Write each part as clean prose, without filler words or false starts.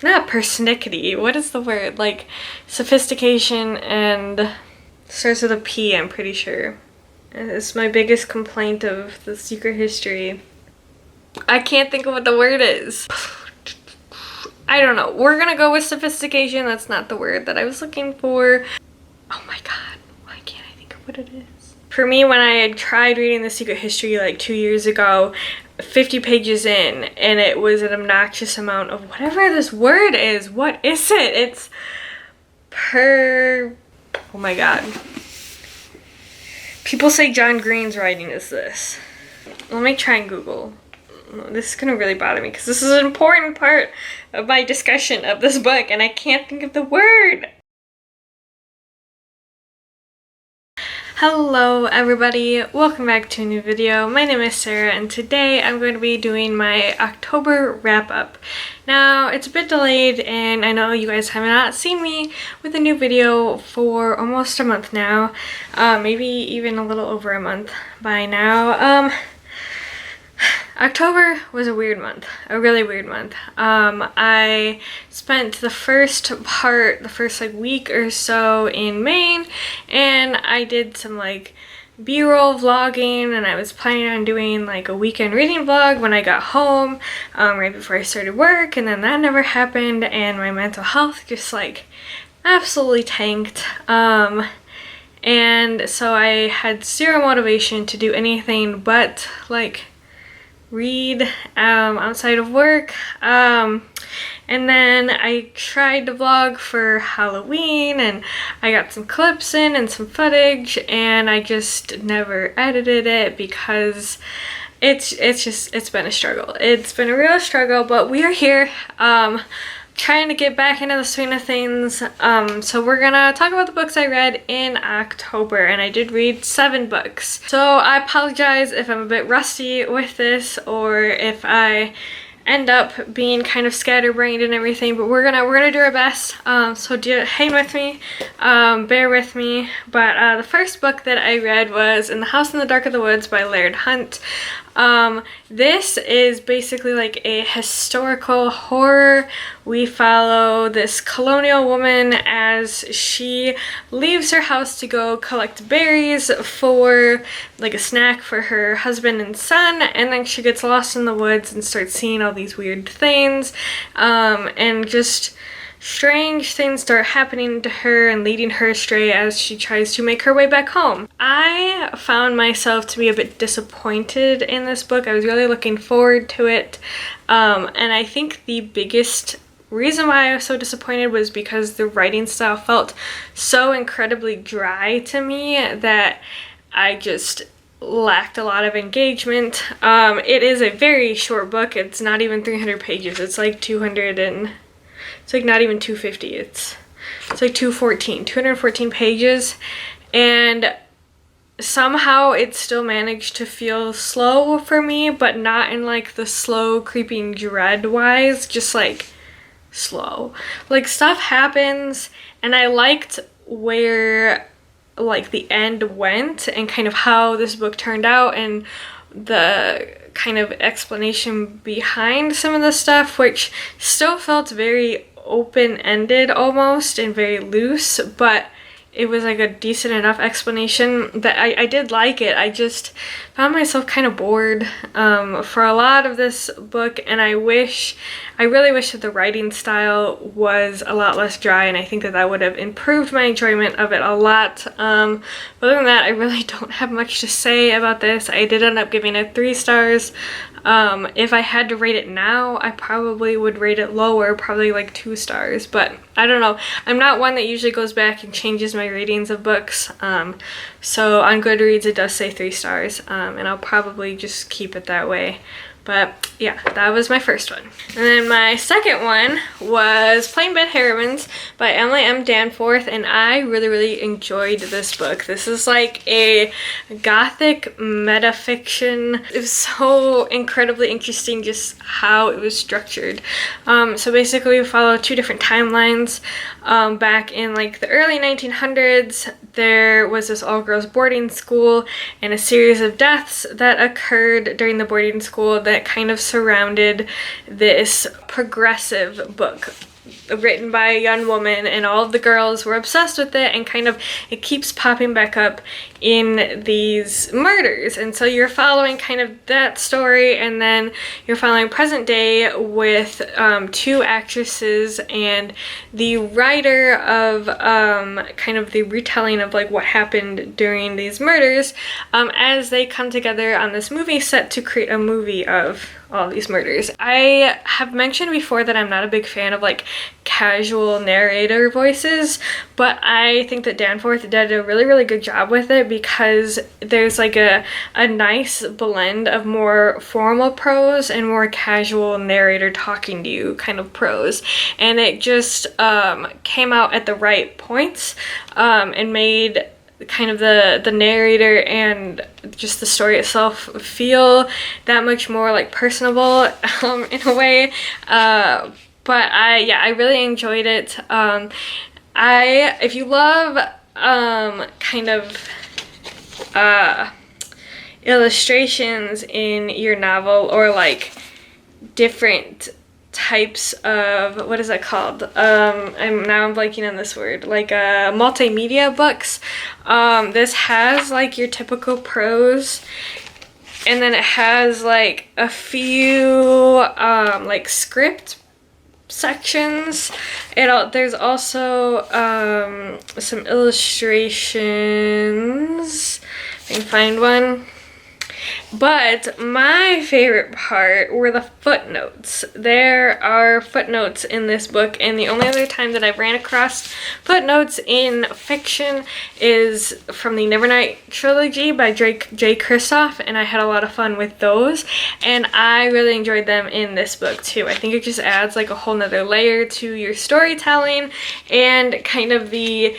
not persnickety, what is the word? Like sophistication, and starts with a P, I'm pretty sure. It's my biggest complaint of the secret history. I can't think of what the word is. I don't know. We're gonna go with sophistication. That's not the word that I was looking for. Oh my god, why can't I think of what it is? For me, when I had tried reading The Secret History like 2 years ago, 50 pages in, and it was an obnoxious amount of whatever this word is. What is it? It's oh my god. People say John Green's writing is this. Let me try and Google. This is gonna really bother me because this is an important part of my discussion of this book and I can't think of the word. Hello everybody, welcome back to a new video. My name is Sarah and today I'm going to be doing my October wrap up. Now it's a bit delayed and I know you guys have not seen me with a new video for almost a month now, maybe even a little over a month by now. October was a weird month, a really weird month. I spent the first like week or so in Maine, and I did some like B-roll vlogging, and I was planning on doing like a weekend reading vlog when I got home, right before I started work, and then that never happened, and my mental health just like absolutely tanked. And so I had zero motivation to do anything but like read outside of work, and then I tried to vlog for Halloween and I got some clips in and some footage, and I just never edited it because it's been a struggle. It's been a real struggle, but we are here trying to get back into the swing of things. So we're gonna talk about the books I read in October, and I did read 7 books. So I apologize if I'm a bit rusty with this or if I end up being kind of scatterbrained and everything, but we're gonna do our best. So hang with me, bear with me. But the first book that I read was In the House in the Dark of the Woods by Laird Hunt. This is basically like a historical horror. We follow this colonial woman as she leaves her house to go collect berries for like a snack for her husband and son, and then she gets lost in the woods and starts seeing all these weird things, and just strange things start happening to her and leading her astray as she tries to make her way back home. I found myself to be a bit disappointed in this book. I was really looking forward to it, and I think the biggest reason why I was so disappointed was because the writing style felt so incredibly dry to me that I just lacked a lot of engagement. It is a very short book. It's not even 300 pages. It's like 200 and it's like not even 250. It's like 214 pages, and somehow it still managed to feel slow for me, but not in like the slow creeping dread wise, just like slow. Like stuff happens, and I liked where like the end went and kind of how this book turned out and the kind of explanation behind some of the stuff, which still felt very open-ended almost and very loose, but it was like a decent enough explanation that I did like it. I just found myself kind of bored for a lot of this book, and I really wish that the writing style was a lot less dry, and I think that would have improved my enjoyment of it a lot. Other than that, I really don't have much to say about this. I did end up giving it 3 stars. If I had to rate it now, I probably would rate it lower, probably like 2 stars, but I don't know. I'm not one that usually goes back and changes my ratings of books, so on Goodreads it does say 3 stars, and I'll probably just keep it that way. But yeah, that was my first one. And then my second one was Plain Bed Hermanns by Emily M. Danforth, and I really enjoyed this book. This is like a gothic metafiction. It was so incredibly interesting just how it was structured. So basically we follow 2 different timelines back in like the early 1900s there was this all-girls boarding school and a series of deaths that occurred during the boarding school that kind of surrounded this progressive book written by a young woman, and all of the girls were obsessed with it, and kind of it keeps popping back up in these murders. And so you're following kind of that story, and then you're following present day with two actresses and the writer of kind of the retelling of like what happened during these murders as they come together on this movie set to create a movie of all these murders. I have mentioned before that I'm not a big fan of like casual narrator voices, but I think that Danforth did a really good job with it, because there's like a nice blend of more formal prose and more casual narrator talking to you kind of prose, and it just came out at the right points and made kind of the narrator and just the story itself feel that much more like personable in a way. But I really enjoyed it. If you love kind of illustrations in your novel, or like different types of, what is that called? I'm blanking on this word, like multimedia books. This has like your typical prose, and then it has like a few like script sections. There's also some illustrations. If I can find one. But my favorite part were the footnotes. There are footnotes in this book, and the only other time that I've ran across footnotes in fiction is from the Nevernight trilogy by J. Kristoff, and I had a lot of fun with those, and I really enjoyed them in this book too. I think it just adds like a whole nother layer to your storytelling, and kind of the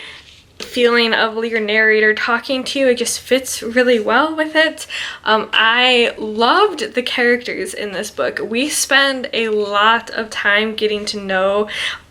feeling of your narrator talking to you. It just fits really well with it. I loved the characters in this book. We spend a lot of time getting to know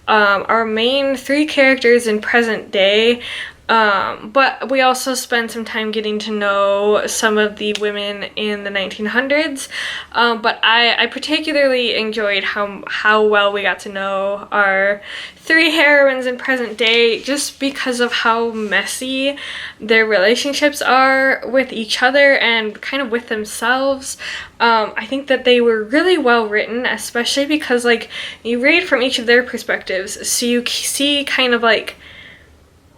our main three characters in present day, but we also spend some time getting to know some of the women in the 1900s. But I particularly enjoyed how well we got to know our three heroines in present day, just because of how messy their relationships are with each other and kind of with themselves. I think that they were really well written, especially because like you read from each of their perspectives, so you see kind of like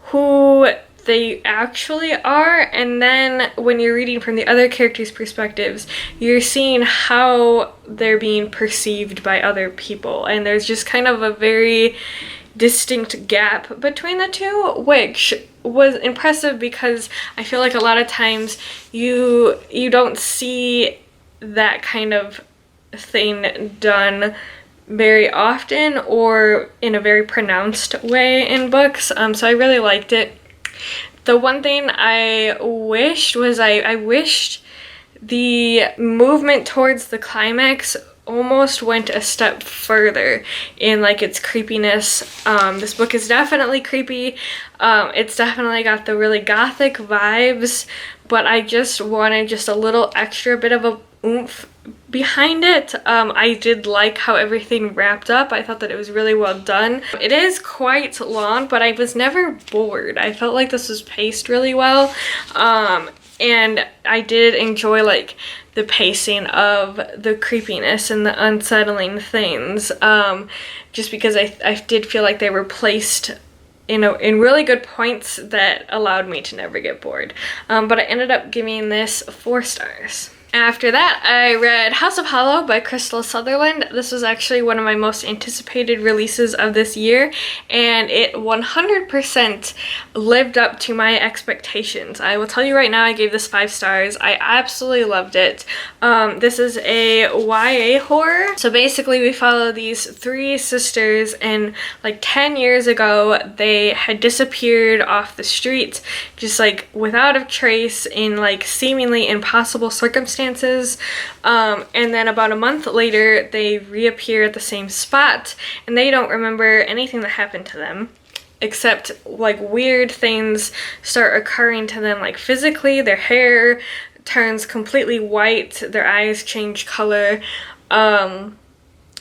who they actually are, and then when you're reading from the other characters' perspectives, you're seeing how they're being perceived by other people, and there's just kind of a very distinct gap between the two, which was impressive, because I feel like a lot of times you don't see that kind of thing done very often or in a very pronounced way in books. So I really liked it. The one thing I wished was I wished the movement towards the climax almost went a step further in like its creepiness. This book is definitely creepy. It's definitely got the really gothic vibes, but I just wanted just a little extra bit of a oomph behind it. I did like how everything wrapped up. I thought that it was really well done. It is quite long, but I was never bored. I felt like this was paced really well, and I did enjoy like the pacing of the creepiness and the unsettling things, just because I did feel like they were placed in really good points that allowed me to never get bored. But I ended up giving this 4 stars. After that, I read House of Holo by Crystal Sutherland. This was actually one of my most anticipated releases of this year, and it 100% lived up to my expectations. I will tell you right now, I gave this 5 stars. I absolutely loved it. This is a YA horror. So basically we follow these 3 sisters, and like 10 years ago, they had disappeared off the streets, just like without a trace, in like seemingly impossible circumstances. And then about a month later, they reappear at the same spot, and they don't remember anything that happened to them. except like weird things start occurring to them, like physically. Their hair turns completely white, their eyes change color, and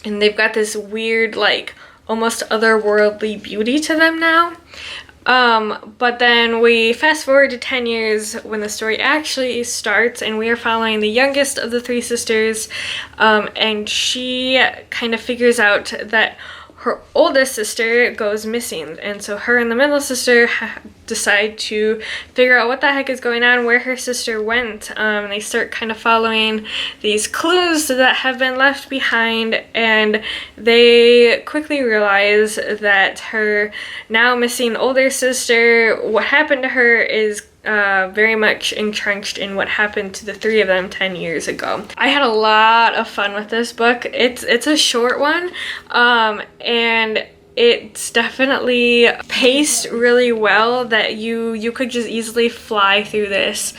they've got this weird, like, almost otherworldly beauty to them now. But then we fast forward to 10 years when the story actually starts, and we are following the youngest of the three sisters, and she kind of figures out that her oldest sister goes missing, and so her and the middle sister decide to figure out what the heck is going on, where her sister went. They start kind of following these clues that have been left behind, and they quickly realize that her now missing older sister, what happened to her is very much entrenched in what happened to the three of them 10 years ago. I had a lot of fun with this book. It's a short one, and it's definitely paced really well, that you could just easily fly through this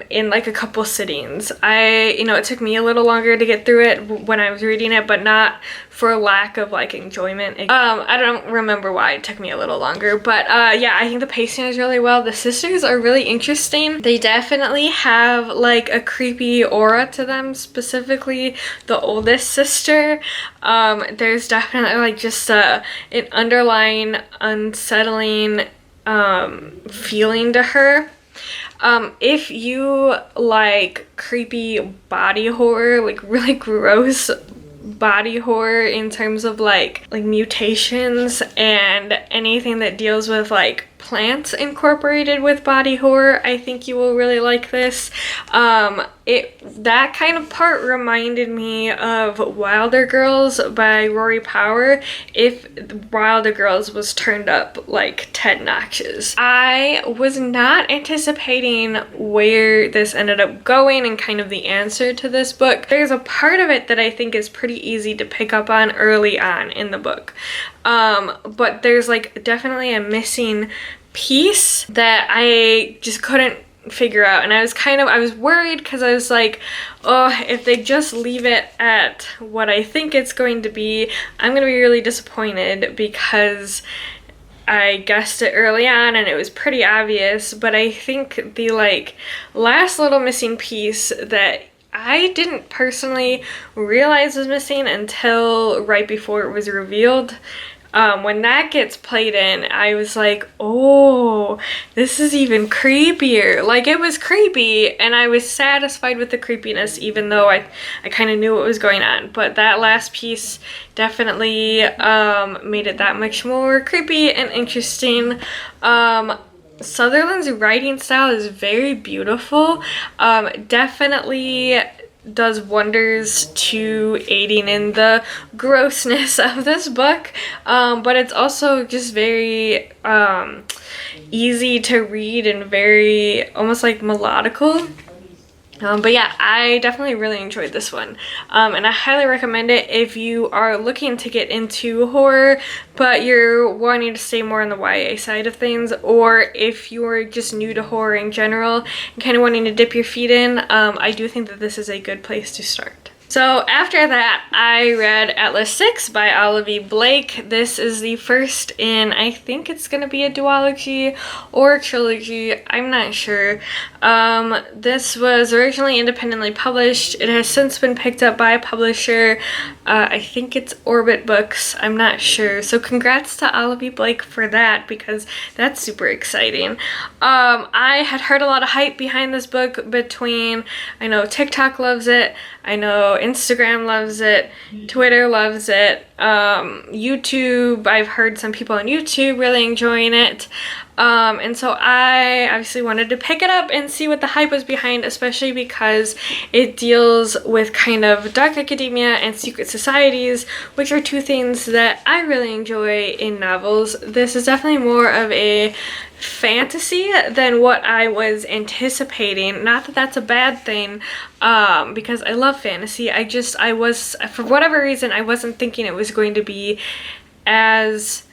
in like a couple sittings. It took me a little longer to get through it when I was reading it, but not for lack of like enjoyment. I don't remember why it took me a little longer, but yeah, I think the pacing is really well. The sisters are really interesting. They definitely have like a creepy aura to them, specifically the oldest sister. There's definitely like just an underlying unsettling feeling to her. If you like creepy body horror, like really gross body horror in terms of like mutations and anything that deals with like plants incorporated with body horror, I think you will really like this. That kind of part reminded me of Wilder Girls by Rory Power, if Wilder Girls was turned up like 10 notches. I was not anticipating where this ended up going and kind of the answer to this book. There's a part of it that I think is pretty easy to pick up on early on in the book, but there's like definitely a missing piece that I just couldn't figure out, and I was worried, because I was like, oh, if they just leave it at what I think it's going to be, I'm gonna be really disappointed, because I guessed it early on and it was pretty obvious. But I think the like last little missing piece that I didn't personally realize was missing until right before it was revealed, when that gets played in, I was like, oh, this is even creepier. Like, it was creepy, and I was satisfied with the creepiness, even though I kind of knew what was going on. But that last piece definitely made it that much more creepy and interesting. Sutherland's writing style is very beautiful. Definitely does wonders to aiding in the grossness of this book, but it's also just very easy to read and very almost like melodical. But yeah, I definitely really enjoyed this one, and I highly recommend it if you are looking to get into horror but you're wanting to stay more on the YA side of things, or if you're just new to horror in general and kind of wanting to dip your feet in. I do think that this is a good place to start. So after that, I read Atlas 6 by Olivia Blake. This is the first in, I think it's going to be a duology or a trilogy, I'm not sure. This was originally independently published. It has since been picked up by a publisher. I think it's Orbit Books, I'm not sure. So congrats to Olivia Blake for that, because that's super exciting. I had heard a lot of hype behind this book between, I know TikTok loves it, I know Instagram loves it, Twitter loves it, YouTube, I've heard some people on YouTube really enjoying it, and so I obviously wanted to pick it up and see what the hype was behind, especially because it deals with kind of dark academia and secret societies, which are two things that I really enjoy in novels. This is definitely more of a fantasy than what I was anticipating. Not that that's a bad thing, because I love fantasy. I was, for whatever reason, I wasn't thinking it was going to be as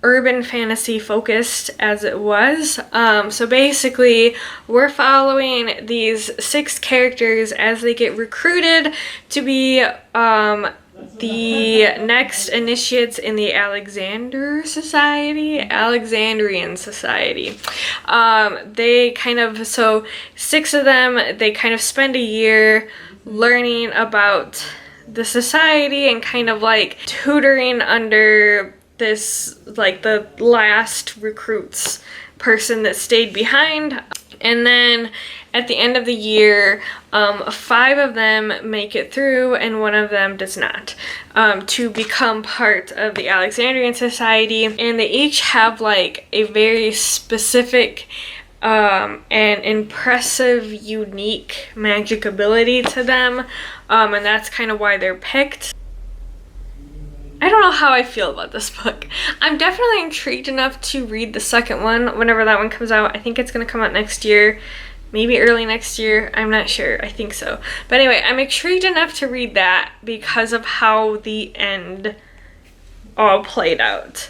urban fantasy focused as it was. So basically, we're following these 6 characters as they get recruited to be the next initiates in the Alexandrian Society. They kind of, so 6 of them, they kind of spend a year learning about the society and kind of like tutoring under this, like the last recruits person that stayed behind. And then at the end of the year, 5 of them make it through and 1 of them does not, to become part of the Alexandrian Society. And they each have like a very specific and impressive, unique magic ability to them. And that's kind of why they're picked. I don't know how I feel about this book. I'm definitely intrigued enough to read the second one whenever that one comes out. I think it's going to come out next year, maybe early next year. I'm not sure. I think so. But anyway, I'm intrigued enough to read that because of how the end all played out.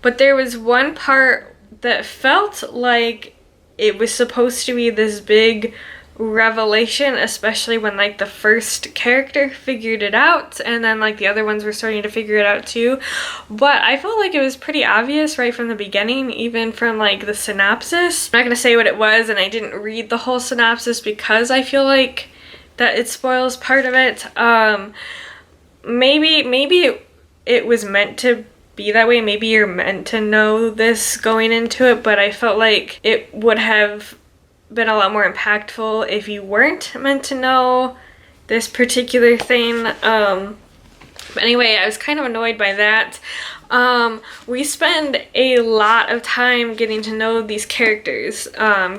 But there was one part that felt like it was supposed to be this big revelation, especially when like the first character figured it out and then like the other ones were starting to figure it out too. But I felt like it was pretty obvious right from the beginning, even from like the synopsis. I'm not gonna say what it was, and I didn't read the whole synopsis because I feel like that it spoils part of it. Maybe it was meant to be that way. Maybe you're meant to know this going into it, but I felt like it would have been a lot more impactful if you weren't meant to know this particular thing. But anyway, I was kind of annoyed by that. We spend a lot of time getting to know these characters,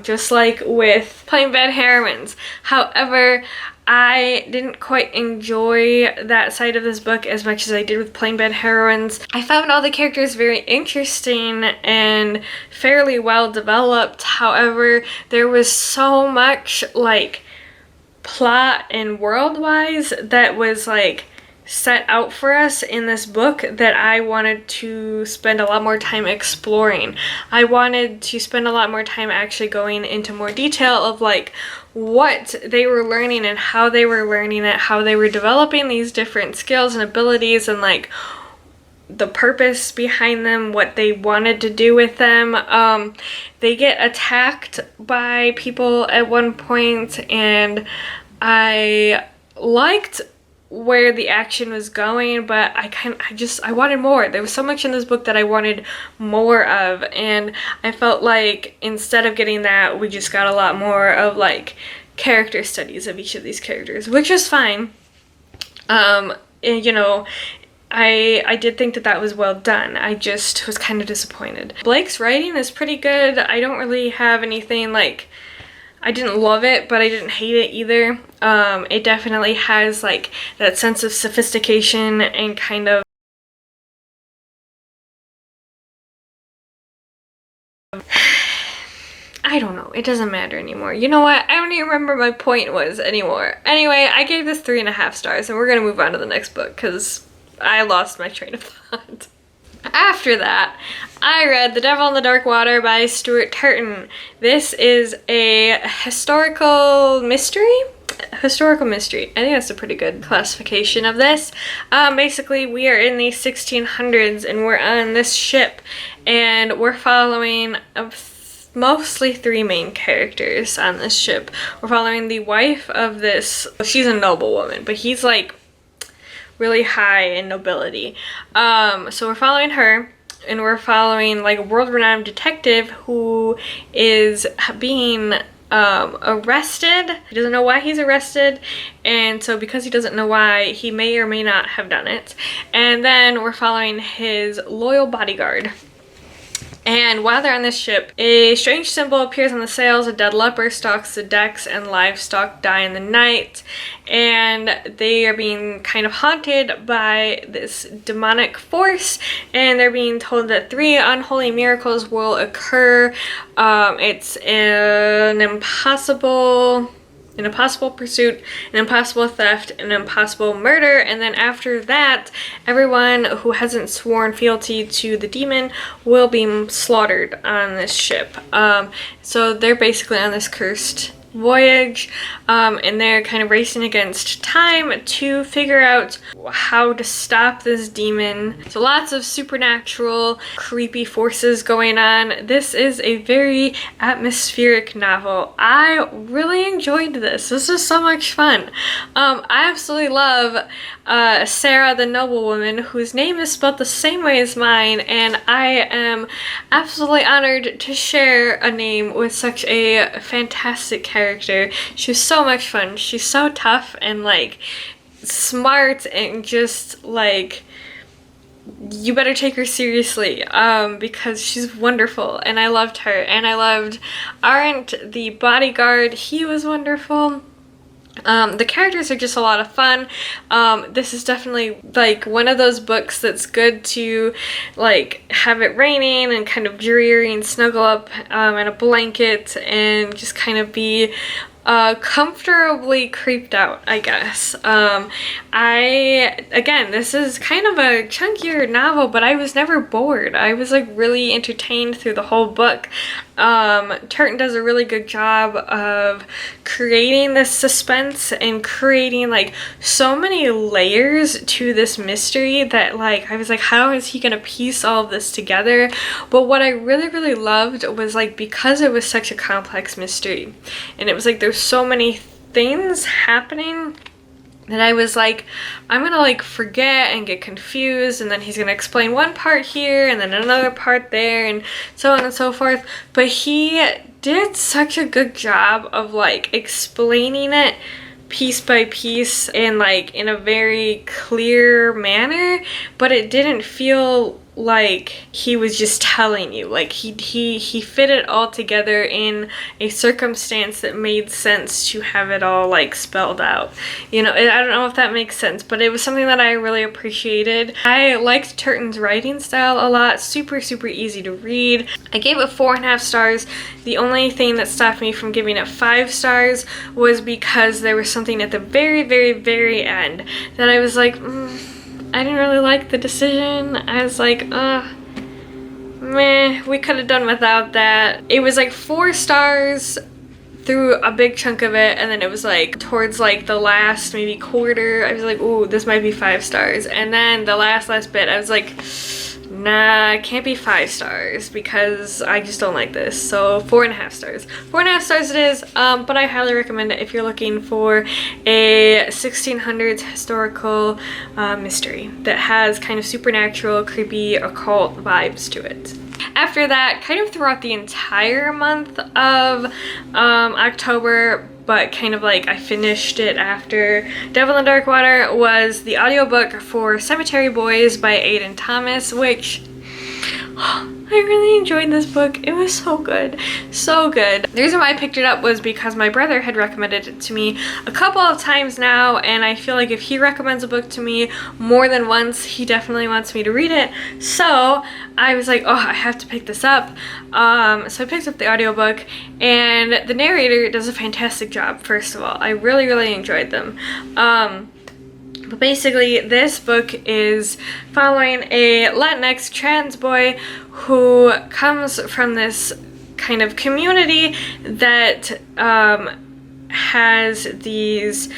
just like with Plain Bad Hermanns. However, I didn't quite enjoy that side of this book as much as I did with Plain Bad Heroines. I found all the characters very interesting and fairly well developed. However, there was so much like plot and world-wise that was like set out for us in this book that I wanted to spend a lot more time exploring. I wanted to spend a lot more time actually going into more detail of like what they were learning and how they were learning it, how they were developing these different skills and abilities, and like the purpose behind them, what they wanted to do with them. They get attacked by people at one point, and I liked where the action was going, but I wanted more. There was so much in this book that I wanted more of, and I felt like instead of getting that, we just got a lot more of like character studies of each of these characters, which is fine. And, you know, I did think that that was well done. I just was kind of disappointed. Blake's writing is pretty good. I don't really have anything like, I didn't love it, but I didn't hate it either. It definitely has like that sense of sophistication and kind of I don't know. It doesn't matter anymore. You know what? I don't even remember my point was anymore. Anyway, I gave this 3.5 stars, and we're gonna move on to the next book because I lost my train of thought. After that, I read The Devil in the Dark Water by Stuart Turton. This is a historical mystery. I think that's a pretty good classification of this. Basically, we are in the 1600s and we're on this ship, and we're following mostly 3 main characters on this ship. We're following the wife of this, she's a noblewoman, but he's like really high in nobility. So we're following her, and we're following like a world-renowned detective who is being arrested. He doesn't know why he's arrested, and so because he doesn't know why, he may or may not have done it. And then we're following his loyal bodyguard. And while they're on this ship, a strange symbol appears on the sails, a dead leper stalks the decks, and livestock die in the night. And they are being kind of haunted by this demonic force, and they're being told that 3 unholy miracles will occur. It's an impossible pursuit, an impossible theft, an impossible murder, and then after that, everyone who hasn't sworn fealty to the demon will be slaughtered on this ship. So they're basically on this cursed voyage, and they're kind of racing against time to figure out how to stop this demon. So lots of supernatural, creepy forces going on. This is a very atmospheric novel. I really enjoyed this. This was so much fun. I absolutely love Sarah the noblewoman, whose name is spelled the same way as mine, and I am absolutely honored to share a name with such a fantastic character. She's so much fun. She's so tough and like smart and just like, you better take her seriously, because she's wonderful, and I loved her. And I loved Arendt, the bodyguard. He was wonderful. The characters are just a lot of fun. This is definitely like one of those books that's good to like have it raining and kind of dreary and snuggle up in a blanket and just kind of be comfortably creeped out, I guess. Again, this is kind of a chunkier novel, but I was never bored. I was like really entertained through the whole book. Turton does a really good job of creating this suspense and creating like so many layers to this mystery that like I was like, how is he gonna piece all of this together? But what I really loved was like, because it was such a complex mystery and it was like there's so many things happening that I was like, I'm gonna like forget and get confused, and then he's gonna explain one part here and then another part there and so on and so forth. But he did such a good job of like explaining it piece by piece and like in a very clear manner, but it didn't feel like he was just telling you. Like he fit it all together in a circumstance that made sense to have it all like spelled out. You know, I don't know if that makes sense, but it was something that I really appreciated. I liked Turton's writing style a lot. Super easy to read. I gave it 4.5 stars. The only thing that stopped me from giving it 5 stars was because there was something at the very end that I was like, I didn't really like the decision. I was like, meh, we could have done without that. It was like 4 stars through a big chunk of it, and then it was like towards like the last maybe quarter, I was like, ooh, this might be 5 stars. And then the last bit, I was like, nah, it can't be 5 stars because I just don't like this. So 4.5 stars. 4.5 stars it is, but I highly recommend it if you're looking for a 1600s historical mystery that has kind of supernatural, creepy, occult vibes to it. After that, kind of throughout the entire month of October, but kind of like I finished it after Devil in the Dark Water, was the audiobook for Cemetery Boys by Aiden Thomas, which I really enjoyed this book. It was so good. So good. The reason why I picked it up was because my brother had recommended it to me a couple of times now, and I feel like if he recommends a book to me more than once, he definitely wants me to read it. So I was like, oh, I have to pick this up. So I picked up the audiobook, and the narrator does a fantastic job, first of all. I really enjoyed them. But basically, this book is following a Latinx trans boy who comes from this kind of community that has these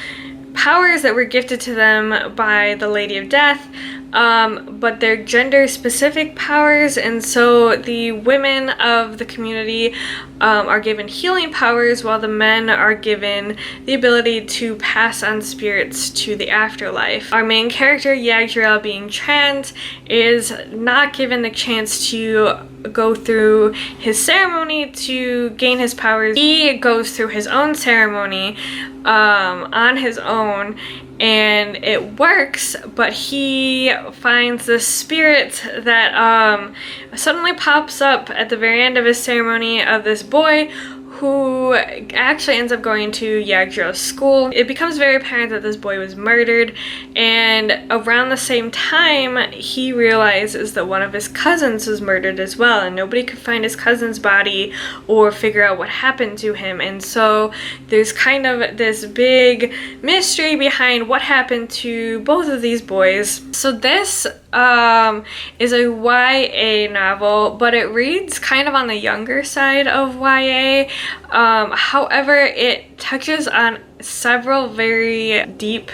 powers that were gifted to them by the Lady of Death, but they're gender-specific powers, and so the women of the community are given healing powers, while the men are given the ability to pass on spirits to the afterlife. Our main character, Yagdrael, being trans, is not given the chance to go through his ceremony to gain his powers. He goes through his own ceremony on his own, and it works, but he finds this spirit that suddenly pops up at the very end of his ceremony of this boy who actually ends up going to Yagdrael's school. It becomes very apparent that this boy was murdered, and around the same time he realizes that one of his cousins was murdered as well, and nobody could find his cousin's body or figure out what happened to him. And so there's kind of this big mystery behind what happened to both of these boys. So this is a YA novel, but it reads kind of on the younger side of YA. However, it touches on several very deep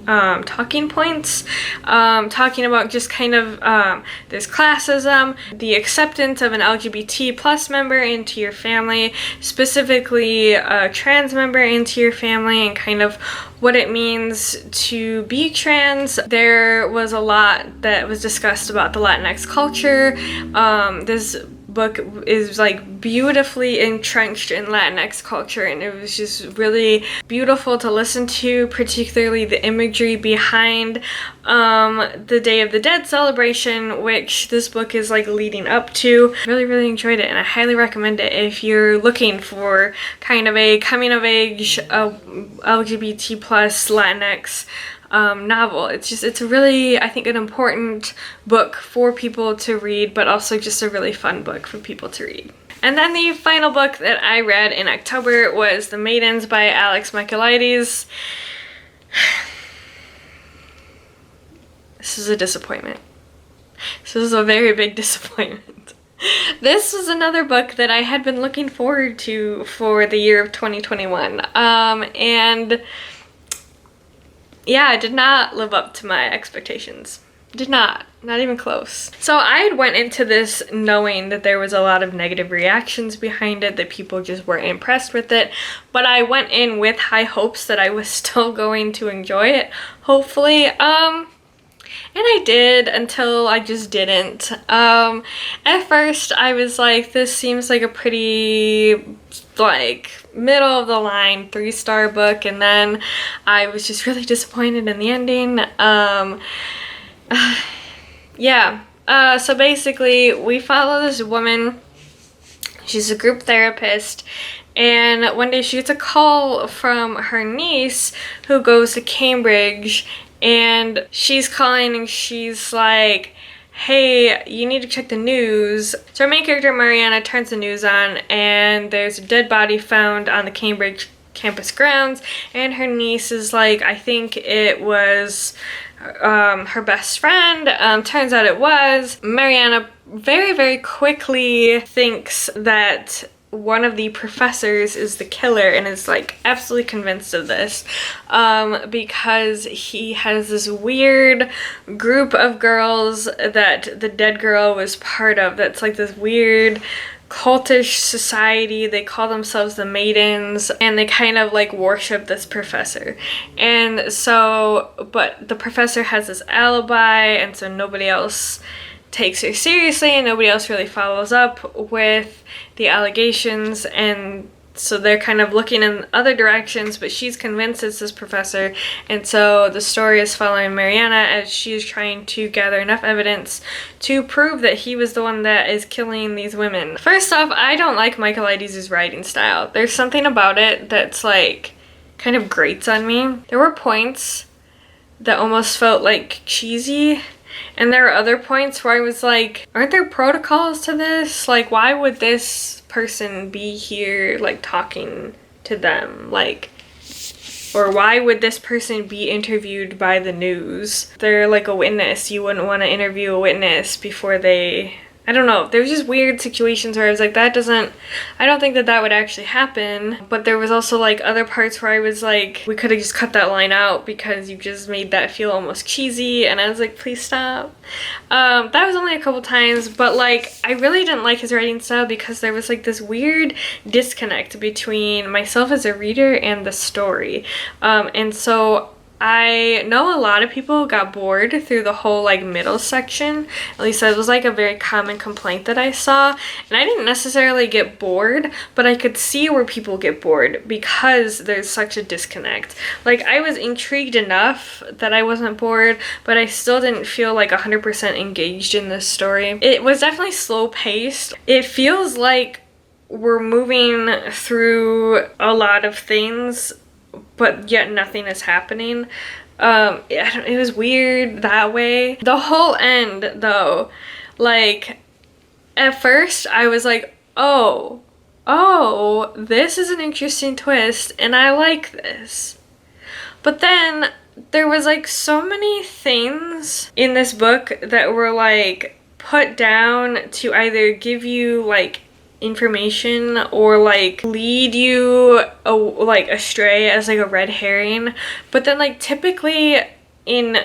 talking points, talking about just kind of this classism, the acceptance of an LGBT plus member into your family, specifically a trans member into your family, and kind of what it means to be trans. There was a lot that was discussed about the Latinx culture. This book is like beautifully entrenched in Latinx culture, and it was just really beautiful to listen to, particularly the imagery behind the Day of the Dead celebration, which this book is like leading up to. Really enjoyed it, and I highly recommend it if you're looking for kind of a coming of age LGBT plus Latinx novel. It's a really, I think, an important book for people to read, but also just a really fun book for people to read. And then the final book that I read in October was The Maidens by Alex Michaelides. This is a disappointment. This is a very big disappointment. This was another book that I had been looking forward to for the year of 2021. And yeah, it did not live up to my expectations. Did not even close. So I went into this knowing that there was a lot of negative reactions behind it, that people just weren't impressed with it, but I went in with high hopes that I was still going to enjoy it, hopefully. And I did, until I just didn't. At first I was like, this seems like a pretty like middle of the line 3-star book, and then I was just really disappointed in the ending. So basically we follow this woman. She's a group therapist, and one day she gets a call from her niece who goes to Cambridge, and she's calling and she's like, hey, you need to check the news. So our main character, Mariana, turns the news on, and there's a dead body found on the Cambridge campus grounds, and her niece is like, I think it was her best friend. Turns out it was. Mariana very quickly thinks that one of the professors is the killer, and is like absolutely convinced of this, because he has this weird group of girls that the dead girl was part of, that's like this weird cultish society. They call themselves the Maidens, and they kind of like worship this professor. And so, but the professor has this alibi, and so nobody else takes her seriously, and nobody else really follows up with the allegations, and so they're kind of looking in other directions, but she's convinced it's this professor, and so the story is following Mariana as she's trying to gather enough evidence to prove that he was the one that is killing these women. First off, I don't like Michaelides' writing style. There's something about it that's like kind of grates on me. There were points that almost felt like cheesy, and there were other points where I was like, aren't there protocols to this? Like, why would this person be here, like, talking to them? Like, or why would this person be interviewed by the news? They're like a witness. You wouldn't want to interview a witness before they... I don't know. There was just weird situations where I was like, I don't think that would actually happen. But there was also like other parts where I was like, we could have just cut that line out because you just made that feel almost cheesy. And I was like, please stop. That was only a couple times, but like, I really didn't like his writing style because there was like this weird disconnect between myself as a reader and the story. And so I know a lot of people got bored through the whole like middle section. At least that was like a very common complaint that I saw. And I didn't necessarily get bored, but I could see where people get bored because there's such a disconnect. Like, I was intrigued enough that I wasn't bored, but I still didn't feel like 100% engaged in this story. It was definitely slow paced. It feels like we're moving through a lot of things, but yet nothing is happening. It was weird that way. The whole end, though, like, at first I was like, oh, this is an interesting twist, and I like this. But then there was like so many things in this book that were like put down to either give you like information or like lead you like astray as like a red herring. But then like typically in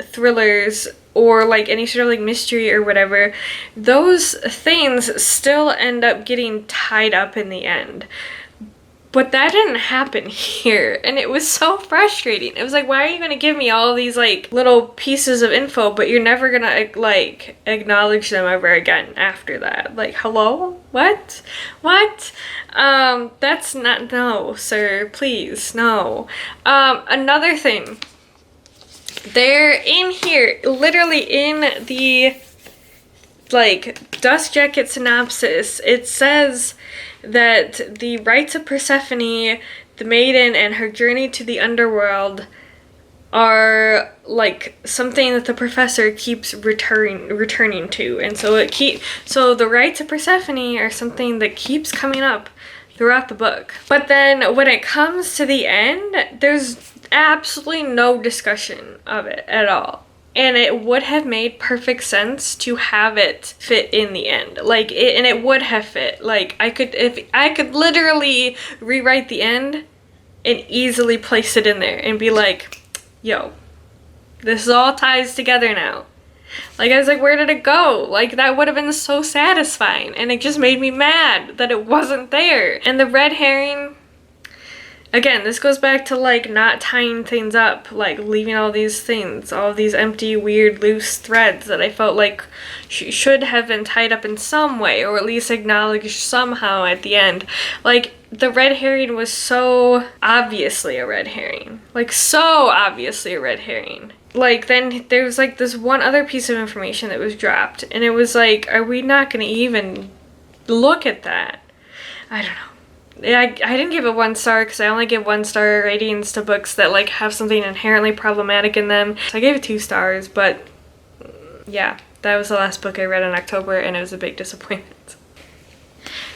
thrillers or like any sort of like mystery or whatever, those things still end up getting tied up in the end. But that didn't happen here, and it was so frustrating. It was like, why are you gonna give me all these like little pieces of info, but you're never gonna like acknowledge them ever again after that? Like, hello? What? That's not, no, sir, please, no. Another thing, they're in here, literally in the like Dust Jacket synopsis, it says that the rites of Persephone, the maiden, and her journey to the underworld are like something that the professor keeps returning to, and so the rites of Persephone are something that keeps coming up throughout the book. But then when it comes to the end, there's absolutely no discussion of it at all. And it would have made perfect sense to have it fit in the end. Like, it would have fit. Like, I could literally rewrite the end and easily place it in there and be like, yo, this all ties together now. Like, I was like, where did it go? Like, that would have been so satisfying. And it just made me mad that it wasn't there. And the red herring, again, this goes back to like not tying things up, like leaving all these things, all these empty, weird, loose threads that I felt like should have been tied up in some way, or at least acknowledged somehow at the end. Like, the red herring was so obviously a red herring. Like, so obviously a red herring. Like, then there was like this one other piece of information that was dropped, and it was like, are we not going to even look at that? I don't know. Yeah, I didn't give it 1 star because I only give 1-star ratings to books that like have something inherently problematic in them. So I gave it 2 stars, but yeah, that was the last book I read in October, and it was a big disappointment.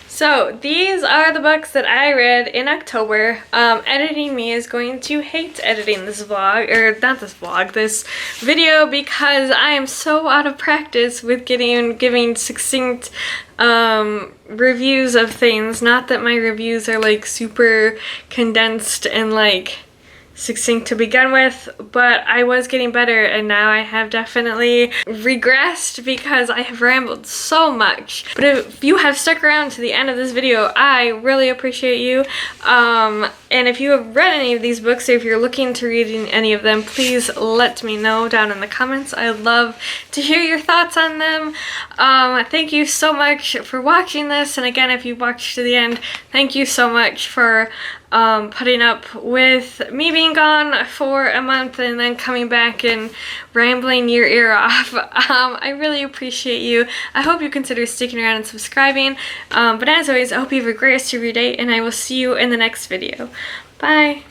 So these are the books that I read in October. Editing me is going to hate editing this vlog, or not this vlog, this video, because I am so out of practice with giving succinct reviews of things. Not that my reviews are like super condensed and like succinct to begin with, but I was getting better, and now I have definitely regressed because I have rambled so much. But if you have stuck around to the end of this video, I really appreciate you. And if you have read any of these books, or if you're looking to read any of them, please let me know down in the comments. I'd love to hear your thoughts on them. Thank you so much for watching this, and again, if you watched to the end, thank you so much for putting up with me being gone for a month and then coming back and rambling your ear off. I really appreciate you. I hope you consider sticking around and subscribing. But as always, I hope you have a great rest of your day, and I will see you in the next video. Bye!